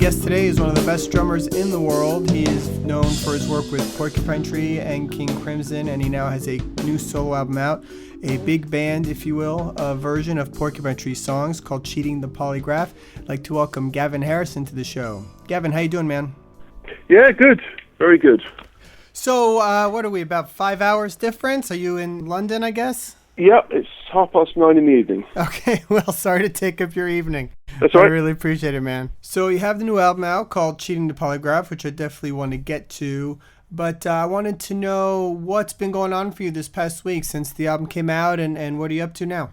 guest today is one of the best drummers in the world. He is known for his work with Porcupine Tree and King Crimson, and he now has a new solo album out, a big band, if you will, a version of Porcupine Tree songs called Cheating the Polygraph. I'd like to welcome Gavin Harrison to the show. Gavin, how you doing, man? Yeah, good. Very good. So, what are we, about 5 hours difference? Are you in London, I guess? Yep, it's 9:30 in the evening. Okay, well, sorry to take up your evening. That's all right. I really appreciate it, man. So you have the new album out called Cheating the Polygraph, which I definitely want to get to. But I wanted to know what's been going on for you this past week since the album came out, and what are you up to now?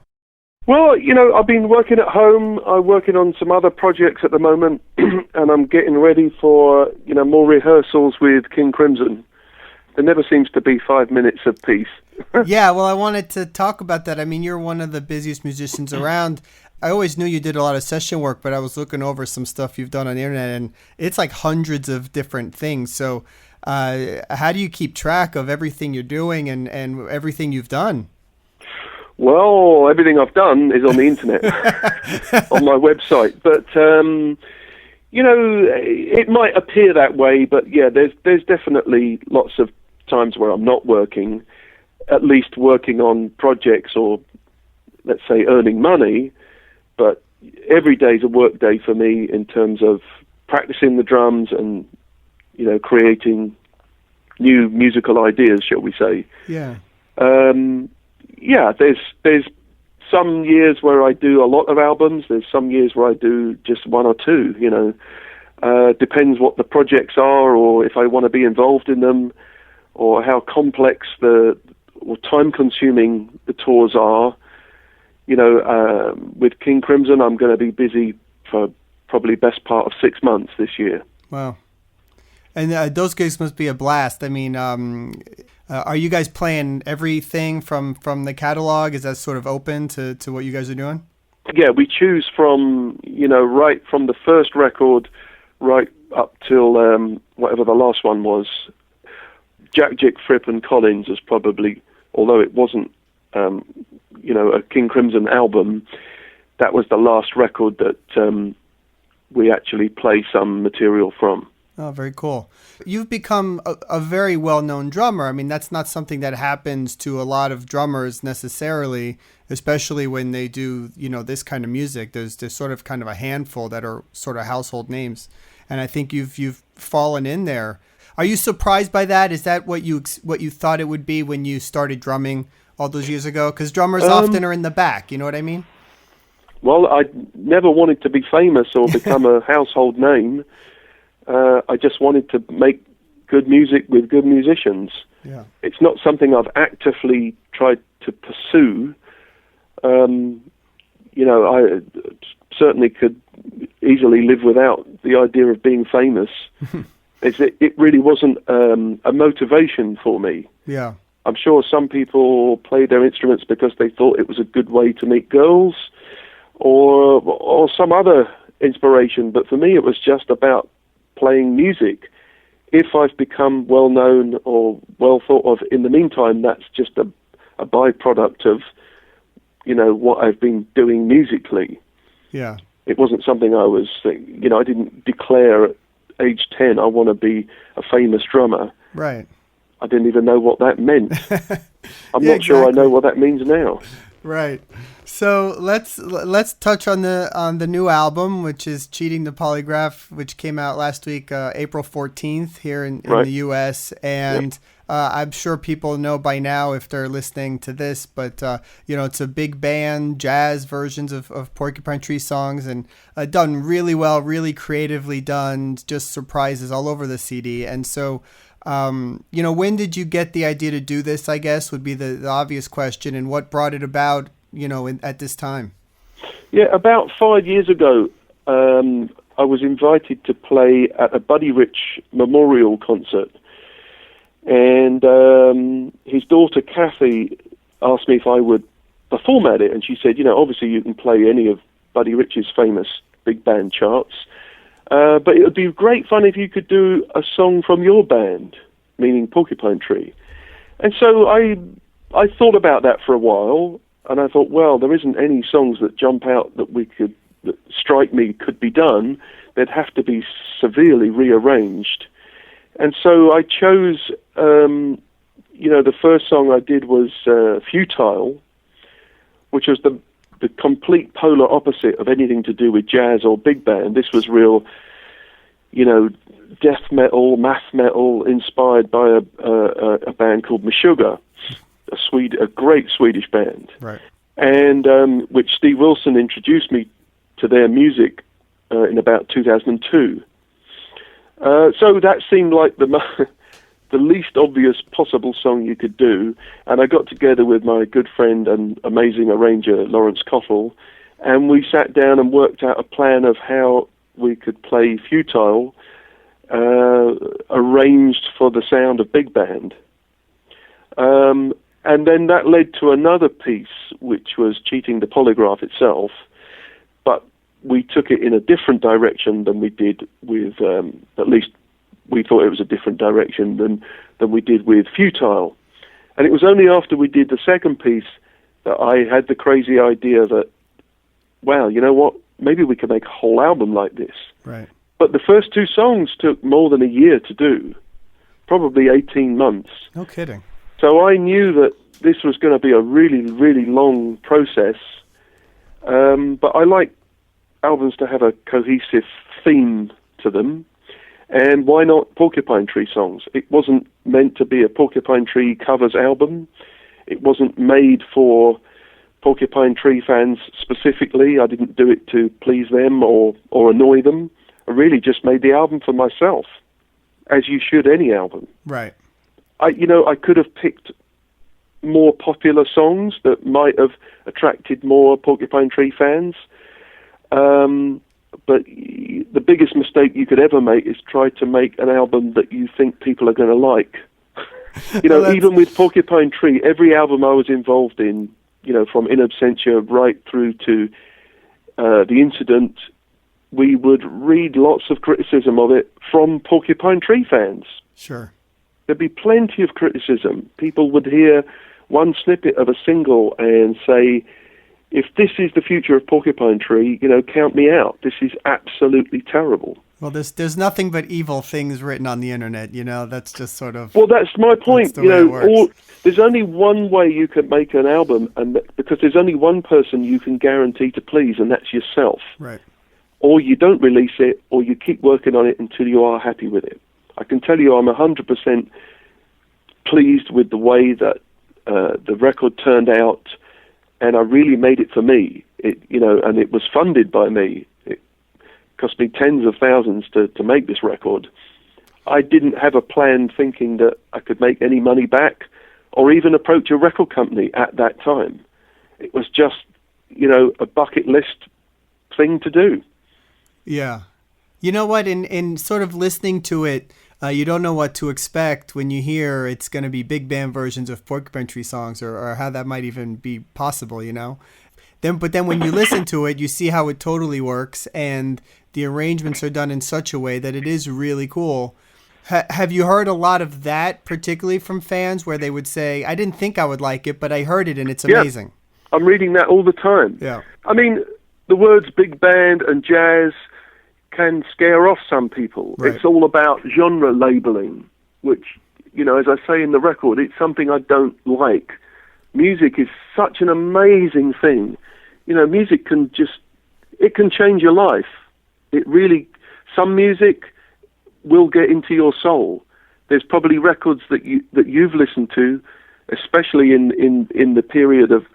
Well, I've been working at home. I'm working on some other projects at the moment, and I'm getting ready for, more rehearsals with King Crimson. There never seems to be 5 minutes of peace. Yeah, well, I wanted to talk about that. I mean, you're one of the busiest musicians around. I always knew you did a lot of session work, but I was looking over some stuff you've done on the internet, and it's like hundreds of different things. So how do you keep track of everything you're doing and everything you've done? Well, everything I've done is on the internet, on my website. But, it might appear that way, but yeah, there's definitely lots of times where I'm not working, at least working on projects or, let's say, earning money. But every day's a work day for me in terms of practicing the drums and, creating new musical ideas, shall we say. Yeah. There's some years where I do a lot of albums. There's some years where I do just one or two, Depends what the projects are or if I want to be involved in them or how complex or time-consuming the tours are. With King Crimson, I'm going to be busy for probably best part of 6 months this year. Wow. And those gigs must be a blast. I mean, are you guys playing everything from the catalog? Is that sort of open to what you guys are doing? Yeah, we choose from, right from the first record right up till whatever the last one was. Jack, Jick, Fripp and Collins is probably, although it wasn't, a King Crimson album, that was the last record that we actually play some material from. Oh, very cool. You've become a very well-known drummer. I mean, that's not something that happens to a lot of drummers necessarily, especially when they do, this kind of music. There's sort of kind of a handful that are sort of household names. And I think you've fallen in there. Are you surprised by that? Is that what you thought it would be when you started drumming all those years ago? Because drummers often are in the back, you know what I mean? Well, I never wanted to be famous or become a household name. I just wanted to make good music with good musicians. Yeah. It's not something I've actively tried to pursue. I certainly could easily live without the idea of being famous. It really wasn't a motivation for me. Yeah. I'm sure some people played their instruments because they thought it was a good way to meet girls or some other inspiration. But for me, it was just about playing music. If I've become well known or well thought of in the meantime, that's just a byproduct of, what I've been doing musically. Yeah. It wasn't something I was, I didn't declare at age 10, I want to be a famous drummer. Right. I didn't even know what that meant. I'm not sure I know what that means now. Right. So let's touch on the new album, which is Cheating the Polygraph, which came out last week, April 14th here in the U.S. And I'm sure people know by now if they're listening to this, but it's a big band, jazz versions of Porcupine Tree songs, and done really well, really creatively done, just surprises all over the CD. And so, when did you get the idea to do this, I guess, would be the obvious question, and what brought it about, at this time? Yeah, about 5 years ago, I was invited to play at a Buddy Rich memorial concert. And his daughter, Kathy, asked me if I would perform at it. And she said, obviously you can play any of Buddy Rich's famous big band charts. But it would be great fun if you could do a song from your band, meaning Porcupine Tree. And so I thought about that for a while. And I thought, well, there isn't any songs that jump out that strike me could be done. they'd have to be severely rearranged. And so I chose, the first song I did was Futile, which was the complete polar opposite of anything to do with jazz or big band. This was real, death metal, math metal, inspired by a band called Meshuggah, a great Swedish band. Right. And which Steve Wilson introduced me to their music in about 2002. So that seemed like the least obvious possible song you could do, and I got together with my good friend and amazing arranger, Lawrence Cottle, and we sat down and worked out a plan of how we could play Futile, arranged for the sound of big band. And then that led to another piece, which was Cheating the Polygraph itself, but we took it in a different direction than we did with, at least we thought it was a different direction than we did with Futile. And it was only after we did the second piece that I had the crazy idea that, wow, you know what, maybe we could make a whole album like this. Right. But the first two songs took more than a year to do, probably 18 months. No kidding. So I knew that this was going to be a really, really long process. But I like albums to have a cohesive theme to them. And why not Porcupine Tree songs? It wasn't meant to be a Porcupine Tree covers album. It wasn't made for Porcupine Tree fans specifically. I didn't do it to please them or annoy them. I really just made the album for myself, as you should any album. Right. I could have picked more popular songs that might have attracted more Porcupine Tree fans. But the biggest mistake you could ever make is try to make an album that you think people are going to like. Even with Porcupine Tree, every album I was involved in, from In Absentia right through to The Incident, we would read lots of criticism of it from Porcupine Tree fans. Sure. There'd be plenty of criticism. People would hear one snippet of a single and say, if this is the future of Porcupine Tree, count me out. This is absolutely terrible. Well, there's nothing but evil things written on the internet, that's just sort of... Well, that's my point. That's the way it works. There's only one way you can make an album, because there's only one person you can guarantee to please, and that's yourself. Right. Or you don't release it, or you keep working on it until you are happy with it. I can tell you I'm 100% pleased with the way that the record turned out, and I really made it for me. And it was funded by me. It cost me tens of thousands to make this record. I didn't have a plan thinking that I could make any money back or even approach a record company at that time. It was just, a bucket list thing to do. Yeah. You know what? In sort of listening to it, you don't know what to expect when you hear it's going to be big band versions of Porcupine Tree songs or how that might even be possible, But then when you listen to it, you see how it totally works, and the arrangements are done in such a way that it is really cool. Have you heard a lot of that, particularly from fans, where they would say, I didn't think I would like it, but I heard it and it's amazing? Yeah, I'm reading that all the time. Yeah. I mean, the words big band and jazz can scare off some people. Right. It's all about genre labeling, which, as I say in the record, it's something I don't like. Music is such an amazing thing. Music can change your life. It really, some music will get into your soul. There's probably records that you've listened to, especially in the period of,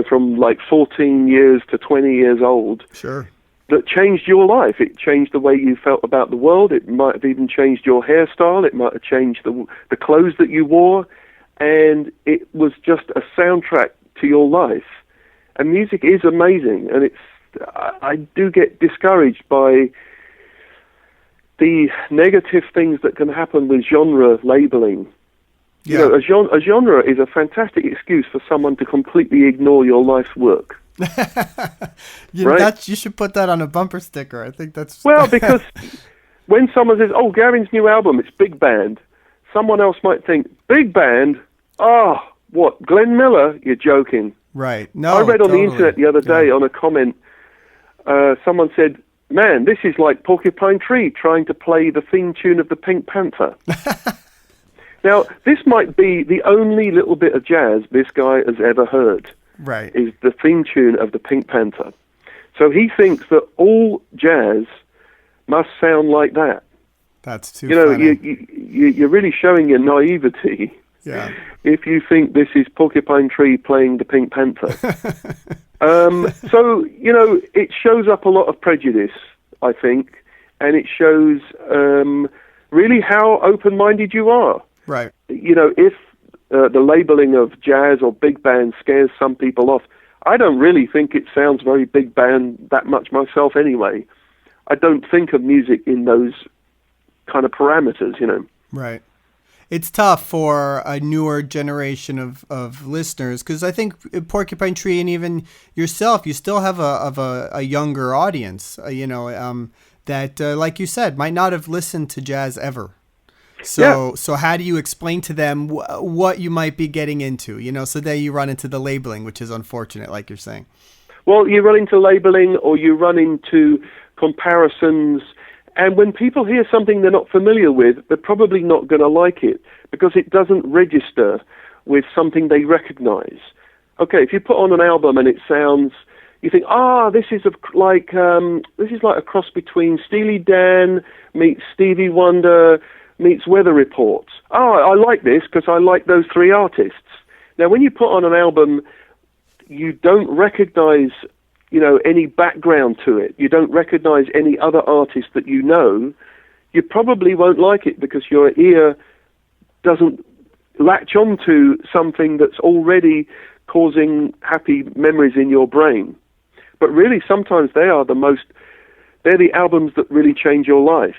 from like 14 years to 20 years old. Sure. That changed your life. It changed the way you felt about the world. It might have even changed your hairstyle. It might have changed the clothes that you wore. And it was just a soundtrack to your life. And music is amazing. And I do get discouraged by the negative things that can happen with genre labeling. Yeah. A genre is a fantastic excuse for someone to completely ignore your life's work. Right? You should put that on a bumper sticker. I think that's... Well, because when someone says, oh, Gavin's new album, it's big band, someone else might think, big band? Oh, what, Glenn Miller? You're joking. Right. No, I read on totally. the internet the other day on a comment, someone said, man, this is like Porcupine Tree trying to play the theme tune of the Pink Panther. Now, this might be the only little bit of jazz this guy has ever heard. Right. Is the theme tune of the Pink Panther. So he thinks that all jazz must sound like that. That's too funny. You're really showing your naivety if you think this is Porcupine Tree playing the Pink Panther. So, it shows up a lot of prejudice, I think, and it shows really how open-minded you are. Right. If the labeling of jazz or big band scares some people off, I don't really think it sounds very big band that much myself anyway. I don't think of music in those kind of parameters, Right. It's tough for a newer generation of listeners, because I think Porcupine Tree and even yourself, you still have a younger audience, that, like you said, might not have listened to jazz ever. So how do you explain to them what you might be getting into, so then you run into the labeling, which is unfortunate, like you're saying. Well, you run into labeling or you run into comparisons. And when people hear something they're not familiar with, they're probably not going to like it because it doesn't register with something they recognize. Okay, if you put on an album and it sounds, you think, this is like a cross between Steely Dan meets Stevie Wonder meets Weather Report. I like this because I like those three artists. Now, when you put on an album, you don't recognize any background to it. You don't recognize any other artists that you know. You probably won't like it because your ear doesn't latch onto something that's already causing happy memories in your brain. But really, sometimes they're the albums that really change your life.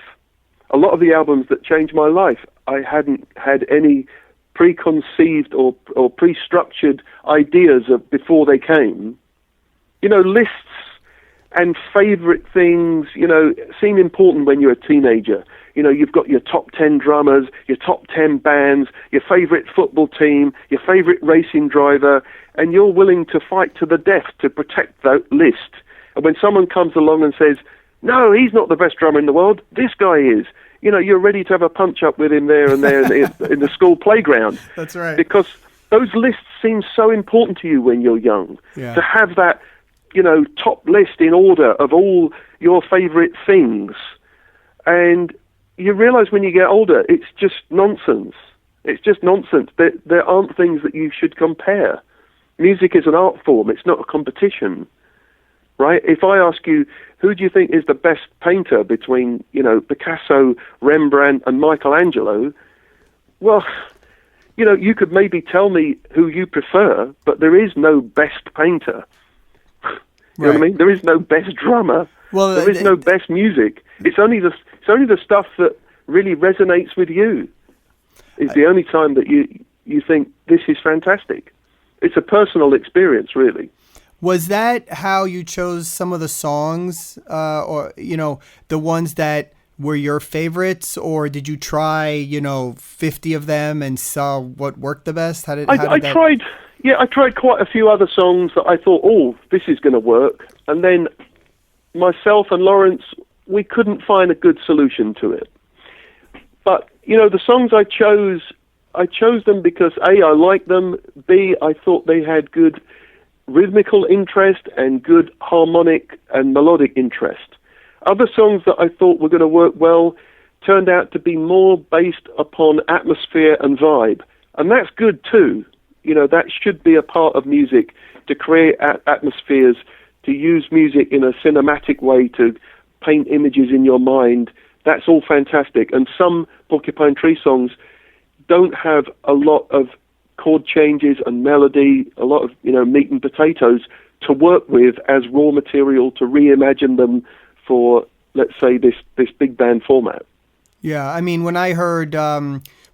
A lot of the albums that changed my life, I hadn't had any preconceived or pre-structured ideas of before they came. Lists and favorite things, seem important when you're a teenager. You've got your top 10 drummers, your top 10 bands, your favorite football team, your favorite racing driver, and you're willing to fight to the death to protect that list. And when someone comes along and says, no, he's not the best drummer in the world, this guy is, you're ready to have a punch-up with him there and there in the school playground. That's right. Because those lists seem so important to you when you're young. Yeah. To have that top list in order of all your favorite things. And you realize when you get older, it's just nonsense. It's just nonsense. There aren't things that you should compare. Music is an art form. It's not a competition, right? If I ask you, who do you think is the best painter between, Picasso, Rembrandt, and Michelangelo? Well, you could maybe tell me who you prefer, but there is no best painter. You know what I mean? There is no best drummer. Well, there is no best music. It's only the stuff that really resonates with you. It's the only time that you think this is fantastic. It's a personal experience, really. Was that how you chose some of the songs, or the ones that were your favorites, or did you try 50 of them and saw what worked the best? I tried. Yeah, I tried quite a few other songs that I thought, this is going to work. And then myself and Lawrence, we couldn't find a good solution to it. But, the songs I chose them because, A, I liked them, B, I thought they had good rhythmical interest and good harmonic and melodic interest. Other songs that I thought were going to work well turned out to be more based upon atmosphere and vibe. And that's good too. That should be a part of music, to create atmospheres, to use music in a cinematic way, to paint images in your mind. That's all fantastic. And some Porcupine Tree songs don't have a lot of chord changes and melody, a lot of, meat and potatoes to work with as raw material to reimagine them for, let's say, this big band format. Yeah, I mean, when I heard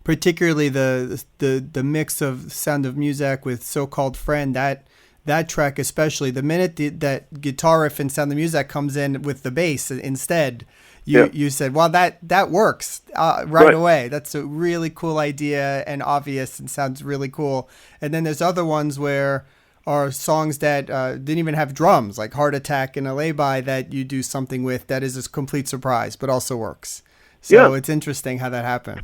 particularly the mix of Sound of Music with So-Called Friend, that track especially, the minute that guitar riff in Sound of Music comes in with the bass instead, you said, well, that works right away. That's a really cool idea and obvious and sounds really cool. And then there's other ones where are songs that didn't even have drums, like Heart Attack and a lay-by, that you do something with that is a complete surprise, but also works. So it's interesting how that happened.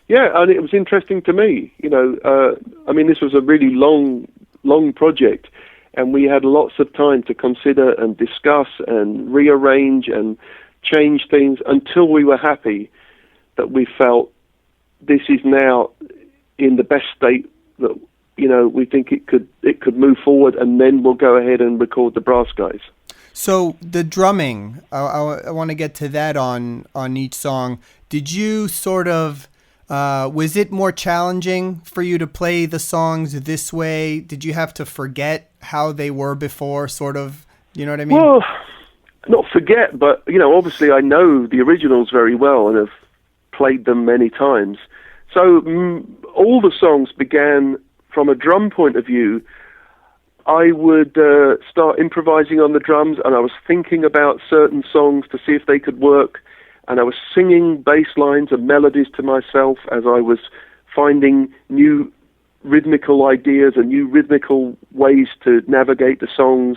Yeah, and it was interesting to me. I mean, this was a really long project, and we had lots of time to consider and discuss and rearrange and change things until we were happy that we felt this is now in the best state that we think it could move forward, and then we'll go ahead and record the brass guys. So the drumming, I want to get to that on each song. Did you sort of was it more challenging for you to play the songs this way? Did you have to forget how they were before, sort of? You know what I mean? Well, not forget, but obviously I know the originals very well and have played them many times. So all the songs began from a drum point of view. I would start improvising on the drums, and I was thinking about certain songs to see if they could work, and I was singing bass lines and melodies to myself as I was finding new rhythmical ideas and new rhythmical ways to navigate the songs.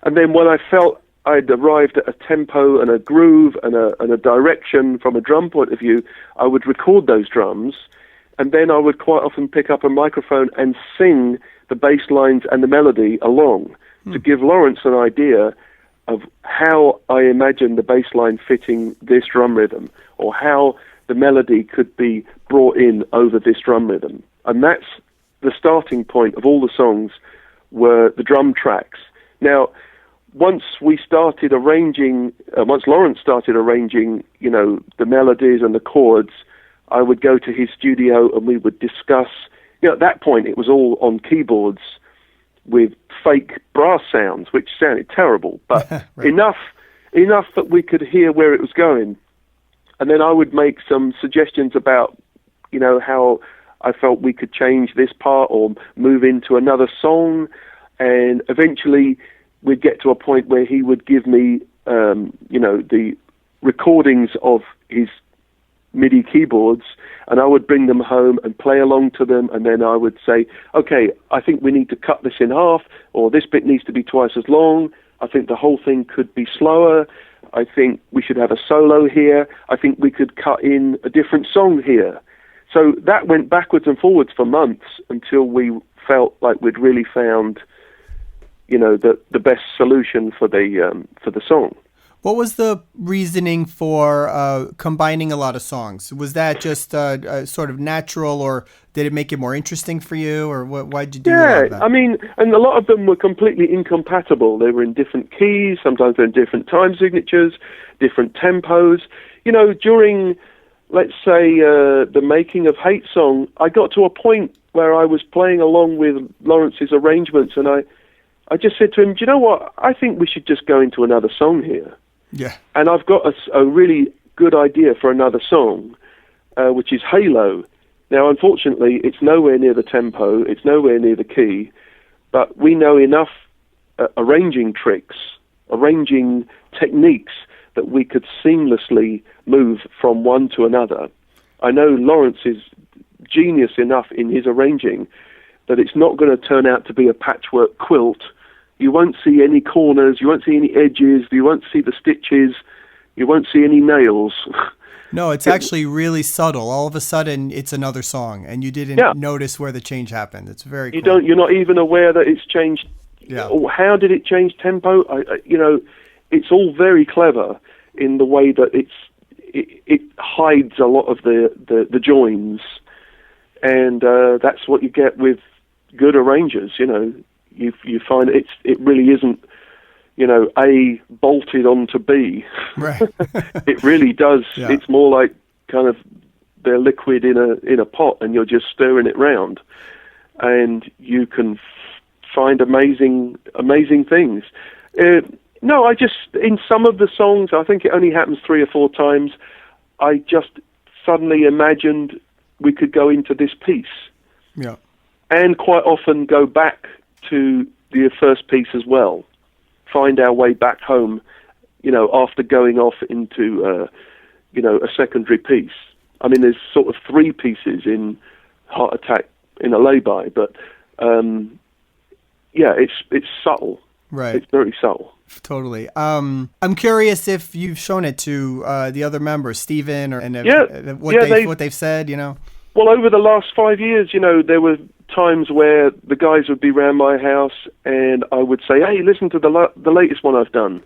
And then when I felt I'd arrived at a tempo and a groove and a direction from a drum point of view, I would record those drums, and then I would quite often pick up a microphone and sing the bass lines and the melody along to give Lawrence an idea of how I imagined the bass line fitting this drum rhythm, or how the melody could be brought in over this drum rhythm. And that's the starting point of all the songs, were the drum tracks. Now, once Lawrence started arranging, the melodies and the chords, I would go to his studio and we would discuss. At that point, it was all on keyboards with fake brass sounds, which sounded terrible, but right. enough that we could hear where it was going. And then I would make some suggestions about, how I felt we could change this part or move into another song. And eventually we'd get to a point where he would give me, the recordings of his MIDI keyboards, and I would bring them home and play along to them, and then I would say, okay, I think we need to cut this in half, or this bit needs to be twice as long. I think the whole thing could be slower. I think we should have a solo here. I think we could cut in a different song here. So that went backwards and forwards for months until we felt like we'd really found, the best solution for the song. What was the reasoning for combining a lot of songs? Was that just sort of natural, or did it make it more interesting for you, or why did you do that? I mean, and a lot of them were completely incompatible. They were in different keys, sometimes they're in different time signatures, different tempos. During, let's say, the making of Hate Song, I got to a point where I was playing along with Lawrence's arrangements, and I just said to him, do you know what? I think we should just go into another song here. Yeah. And I've got a really good idea for another song, which is Halo. Now, unfortunately, it's nowhere near the tempo, it's nowhere near the key, but we know enough arranging tricks, arranging techniques, that we could seamlessly move from one to another. I know Lawrence is genius enough in his arranging that it's not going to turn out to be a patchwork quilt. You won't see any corners, you won't see any edges, you won't see the stitches, you won't see any nails. No, it's actually really subtle. All of a sudden, it's another song, and you didn't notice where the change happened. It's very cool. You're not even aware that it's changed. Yeah. Or how did it change tempo? It's all very clever in the way that it hides a lot of the joins, and that's what you get with good arrangers. You find it really isn't, A bolted onto B. Right. It really does. Yeah. It's more like kind of they're liquid in a pot, and you're just stirring it round, and you can find amazing things. No, I just, in some of the songs, I think it only happens 3 or 4 times, I just suddenly imagined we could go into this piece. Yeah. And quite often go back to the first piece as well. Find our way back home, after going off into, a secondary piece. I mean, there's sort of 3 pieces in Heart Attack in a lay-by, but, yeah, it's subtle. Right. It's very subtle. Totally. I'm curious if you've shown it to the other members, Stephen, what they've said. Well, over the last 5 years, there were times where the guys would be around my house, and I would say, "Hey, listen to the latest one I've done."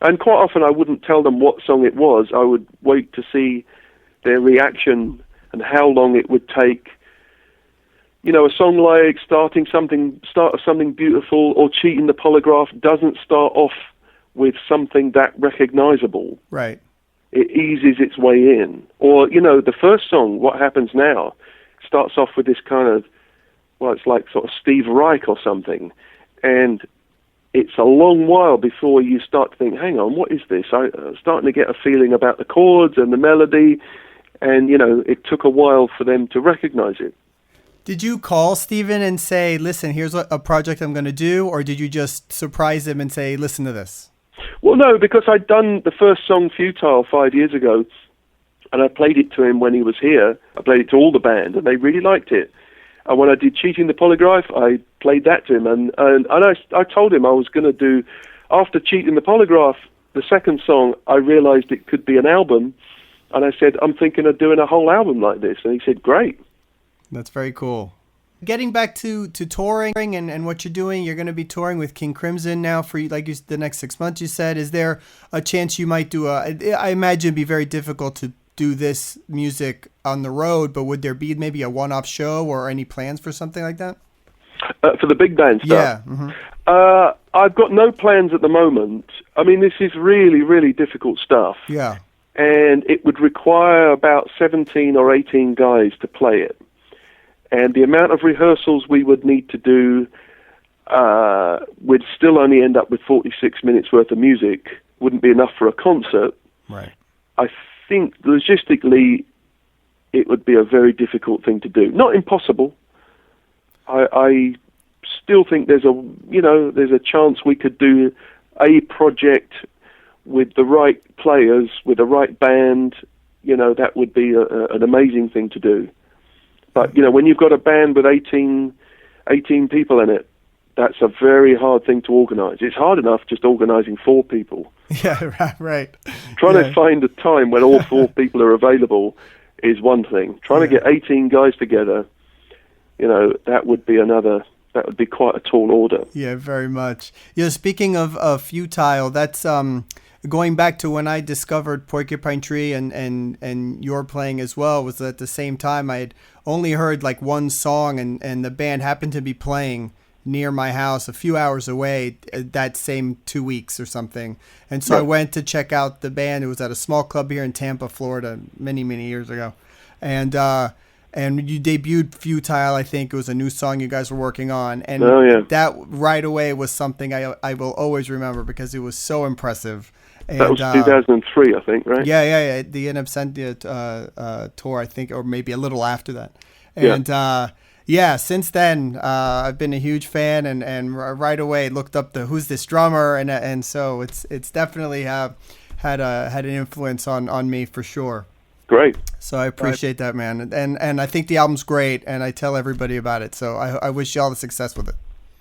And quite often, I wouldn't tell them what song it was. I would wait to see their reaction and how long it would take. A song like start of something beautiful, or Cheating the Polygraph doesn't start off with something that recognizable. Right. It eases its way in. Or, the first song, What Happens Now, starts off with this kind of, it's like sort of Steve Reich or something. And it's a long while before you start to think, hang on, what is this? I'm starting to get a feeling about the chords and the melody. And, it took a while for them to recognize it. Did you call Stephen and say, listen, here's a project I'm going to do? Or did you just surprise him and say, listen to this? Well, no, because I'd done the first song, Futile, 5 years ago, and I played it to him when he was here. I played it to all the band, and they really liked it. And when I did Cheating the Polygraph, I played that to him, and I told him I was going to do, after Cheating the Polygraph, the second song, I realized it could be an album, and I said, I'm thinking of doing a whole album like this, and he said, great. That's very cool. Getting back to touring and what you're doing, you're going to be touring with King Crimson now for the next 6 months, you said. Is there a chance you might do I imagine it'd be very difficult to do this music on the road, but would there be maybe a one-off show or any plans for something like that? For the big band stuff? Yeah. Mm-hmm. I've got no plans at the moment. I mean, this is really, really difficult stuff. Yeah. And it would require about 17 or 18 guys to play it. And the amount of rehearsals we would need to do would still only end up with 46 minutes worth of music. Wouldn't be enough for a concert. Right. I think logistically it would be a very difficult thing to do. Not impossible. I still think there's a chance we could do a project with the right players, with the right band. That would be an amazing thing to do. But, when you've got a band with 18 people in it, that's a very hard thing to organize. It's hard enough just organizing 4 people. Yeah, right. Trying to find a time when all 4 people are available is one thing. Trying to get 18 guys together, that would be quite a tall order. Yeah, very much. Speaking of Futile, that's going back to when I discovered Porcupine Tree and your playing as well, was at the same time I had only heard like one song and the band happened to be playing near my house a few hours away that same 2 weeks or something. And so I went to check out the band. It was at a small club here in Tampa, Florida, many, many years ago. And you debuted Futile, I think. It was a new song you guys were working on. And that right away was something I will always remember because it was so impressive. And, that was 2003, I think, right? Yeah. The In Absentia tour, I think, or maybe a little after that. And since then, I've been a huge fan and right away looked up who's this drummer, and so it's definitely had an influence on me for sure. Great. So I appreciate that, man. And I think the album's great, and I tell everybody about it. So I wish you all the success with it.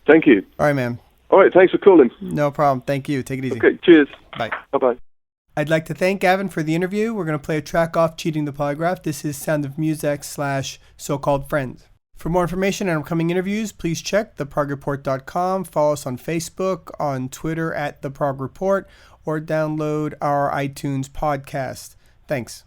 Thank you. All right, man. All right, thanks for calling. No problem. Thank you. Take it easy. Okay, cheers. Bye. Bye-bye. I'd like to thank Gavin for the interview. We're going to play a track off Cheating the Polygraph. This is Sound of Music / So-Called Friends. For more information on upcoming interviews, please check theprogreport.com. Follow us on Facebook, on Twitter at The Prog Report, or download our iTunes podcast. Thanks.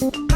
you.